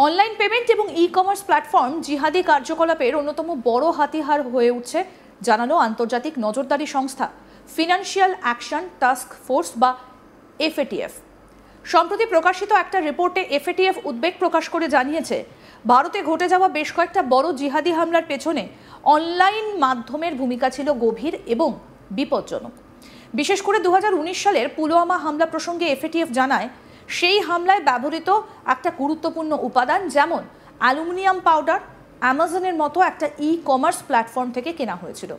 Online payment এবং e-commerce platform জিহাদি কার্যকলাপের অন্যতম বড় হাতিয়ার হয়ে উঠছে জানালো আন্তর্জাতিক নজরদারি সংস্থা ফিনান্সিয়াল অ্যাকশন টাস্ক ফোর্স বা এফএটিএফ। সম্প্রতি প্রকাশিত একটা রিপোর্টে এফএটিএফ উদ্বেগ প্রকাশ করে জানিয়েছে, ভারতে ঘটে যাওয়া বেশ কয়েকটা বড় জিহাদি হামলার পেছনে অনলাইন মাধ্যমের ভূমিকা ছিল গভীর এবং বিপজ্জনক। বিশেষ করে 2019 সালের পুলওয়ামা হামলা প্রসঙ্গে এফএটিএফ জানায়, সেই হামলায় ব্যবহৃত একটা গুরুত্বপূর্ণ উপাদান যেমন অ্যালুমিনিয়াম পাউডার অ্যামাজনের মতো একটা ই-কমার্স প্ল্যাটফর্ম থেকে কেনা হয়েছিল।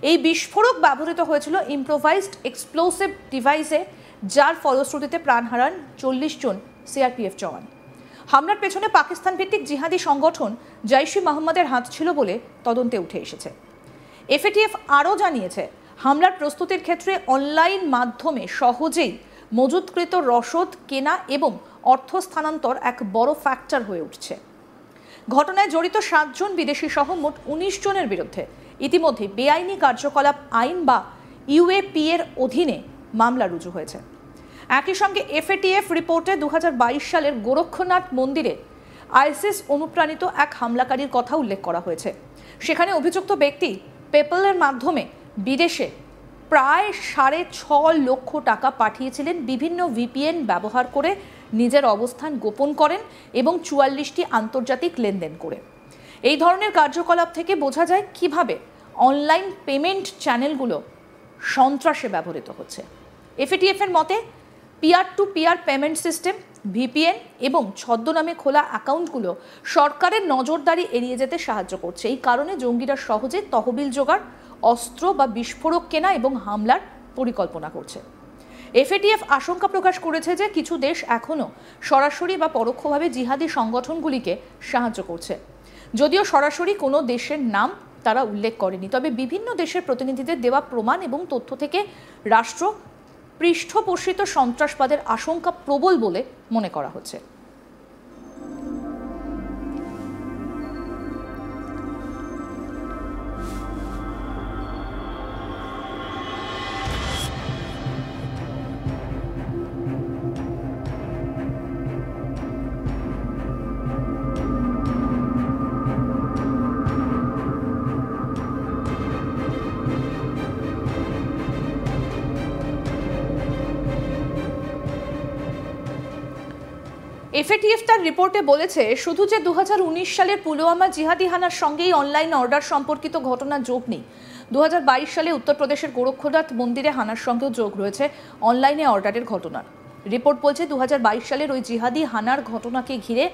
এই বিস্ফোরক ব্যবহৃত হয়েছিল ইম্প্রোভাইজড এক্সপ্লোসিভ ডিভাইসে, যার ফলশ্রুতিতে প্রাণ হারান 40 জন সিআরপিএফ জওয়ান। হামলার পেছনে পাকিস্তান ভিত্তিক জিহাদি সংগঠন জৈশ-ই মোহাম্মদের হাত ছিল বলে তদন্তে উঠে এসেছে। এফএটিএফ আরও জানিয়েছে, হামলার প্রস্তুতির ক্ষেত্রে অনলাইন মাধ্যমে সহজেই মজুতকৃত রসদ কেনা এবং অর্থ স্থানান্তর এক বড় ফ্যাক্টর হয়ে উঠছে। ঘটনায় জড়িত 7 জন বিদেশি সহ মোট 19 জনের বিরুদ্ধে ইতিমধ্যে বেআইনি কার্যকলাপ আইন বা ইউএপি এর অধীনে মামলা রুজু হয়েছে। একই সঙ্গে এফএটিএফ রিপোর্টে 2022 সালের গোরক্ষনাথ মন্দিরে আইসিস অনুপ্রাণিত এক হামলাকারীর কথা উল্লেখ করা হয়েছে। সেখানে অভিযুক্ত ব্যক্তি পেপ্যালের মাধ্যমে বিদেশে প্রায় 6.5 লক্ষ টাকা পাঠিয়েছিলেন বিভিন্ন ভিপিএন ব্যবহার করে, নিজের অবস্থান গোপন করেন এবং 44টি আন্তর্জাতিক লেনদেন করে। এই ধরনের কার্যকলাপ থেকে বোঝা যায় কিভাবে অনলাইন পেমেন্ট চ্যানেলগুলো সন্ত্রাসে ব্যবহৃত হচ্ছে। এফএটিএফ এর মতে, peer to peer payment system, VPN এবং ছদ্মনামে খোলা অ্যাকাউন্টগুলো সরকারের নজরদারি এড়িয়ে যেতে সাহায্য করছে। এই কারণে জঙ্গিরা সহজে তহবিল জোগাড়, অস্ত্র বা বিস্ফোরক কেনা এবং হামলার পরিকল্পনা করছে। এফএটিএফ আশঙ্কা প্রকাশ করেছে যে কিছু দেশ এখনও সরাসরি বা পরোক্ষভাবে জিহাদি সংগঠনগুলিকে সাহায্য করছে। যদিও সরাসরি কোনো দেশের নাম তারা উল্লেখ করেনি, তবে বিভিন্ন দেশের প্রতিনিধিদের দেওয়া প্রমাণ এবং তথ্য থেকে রাষ্ট্র পৃষ্ঠপোষিত সন্ত্রাসবাদের আশঙ্কা প্রবল বলে মনে করা হচ্ছে। এফএটিএফ তার রিপোর্টে বলেছে, শুধু যে 2019 সালের পুলওয়ামা জিহাদি হানার সঙ্গেই অনলাইন অর্ডার সম্পর্কিত ঘটনা যোগ নেই, 2022 সালে উত্তরপ্রদেশের গোরক্ষনাথ মন্দিরে হানার সঙ্গেও যোগ রয়েছে অনলাইনে অর্ডারের ঘটনার। রিপোর্ট বলছে 2022 সালের ওই জিহাদি হানার ঘটনাকে ঘিরে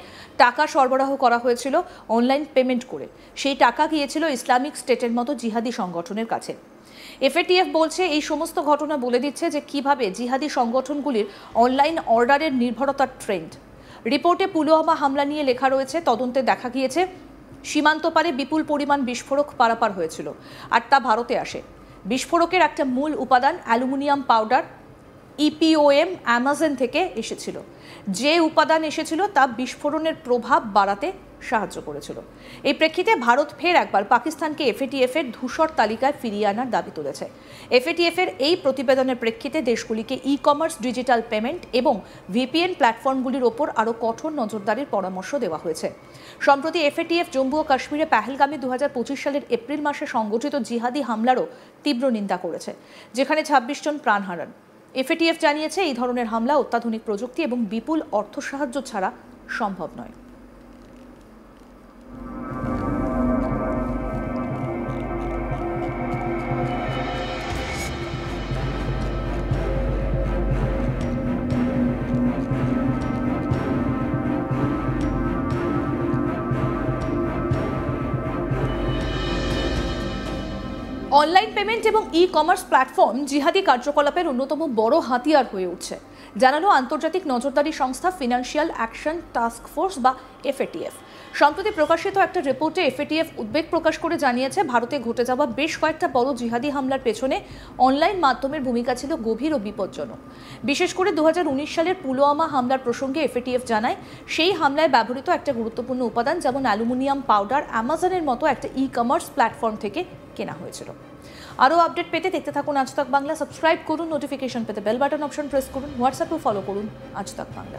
টাকা সরবরাহ করা হয়েছিল অনলাইন পেমেন্ট করে। সেই টাকা গিয়েছিল ইসলামিক স্টেটের মতো জিহাদি সংগঠনের কাছে। এফএটিএফ বলছে, এই সমস্ত ঘটনা বলে দিচ্ছে যে কিভাবে জিহাদি সংগঠনগুলির অনলাইন অর্ডারের নির্ভরতার ট্রেন্ড। রিপোর্টে পুলওয়ামা হামলা নিয়ে লেখা রয়েছে, তদন্তে দেখা গিয়েছে সীমান্ত পারে বিপুল পরিমাণ বিস্ফোরক পারাপার হয়েছিল আর তা ভারতে আসে। বিস্ফোরকের একটা মূল উপাদান অ্যালুমিনিয়াম পাউডার ইপিওএম অ্যামাজন থেকে এসেছিল। যে উপাদান এসেছিল তা বিস্ফোরণের প্রভাব বাড়াতে সাহায্য করেছিল। এই প্রেক্ষিতে ভারত ফের একবার পাকিস্তানকে এফএটিএফ এর ধূসর তালিকায় ফিরিয়ে আনার দাবি তুলেছে। এফএটিএফ এর এই প্রতিবেদনের প্রেক্ষিতে দেশগুলিকে ই-কমার্স, ডিজিটাল পেমেন্ট এবং ভিপিএন প্ল্যাটফর্মগুলির ওপর আরও কঠোর নজরদারির পরামর্শ দেওয়া হয়েছে। সম্প্রতি এফএটিএফ জম্মু ও কাশ্মীরে পেহেলগামে 2025 সালের এপ্রিল মাসে সংগঠিত জিহাদি হামলারও তীব্র নিন্দা করেছে, যেখানে 26 জন প্রাণ হারান। এফএটিএফ জানিয়েছে, এই ধরনের হামলা অত্যাধুনিক প্রযুক্তি এবং বিপুল অর্থ সাহায্য ছাড়া সম্ভব নয়। অনলাইন পেমেন্ট এবং ই-কমার্স প্ল্যাটফর্ম জিহাদি কার্যকলাপের অন্যতম বড় হাতিয়ার হয়ে উঠছে, জানালো আন্তর্জাতিক নজরদারি সংস্থা ফিনান্সিয়াল অ্যাকশন টাস্ক ফোর্স বা এফএটিএফ। সম্প্রতি প্রকাশিত একটা রিপোর্টে এফএটিএফ উদ্বেগ প্রকাশ করে জানিয়েছে, ভারতে ঘটে যাওয়া বেশ কয়েকটা বড় জিহাদি হামলার পেছনে অনলাইন মাধ্যমের ভূমিকা ছিল গভীর ও বিপজ্জনক। বিশেষ করে 2019 সালের পুলওয়ামা হামলার প্রসঙ্গে এফএটিএফ জানায়, সেই হামলায় ব্যবহৃত একটা গুরুত্বপূর্ণ উপাদান যেমন অ্যালুমিনিয়াম পাউডার অ্যামাজনের মতো একটা ই-কমার্স প্ল্যাটফর্ম থেকে কেনা হয়েছিল। আরও আপডেট পেতে দেখতে থাকুন আজ তাক বাংলা। সাবস্ক্রাইব করুন, নোটিফিকেশন পেতে বেল বাটন অপশন প্রেস করুন, হোয়াটসঅ্যাপে ফলো করুন আজ তাক বাংলা।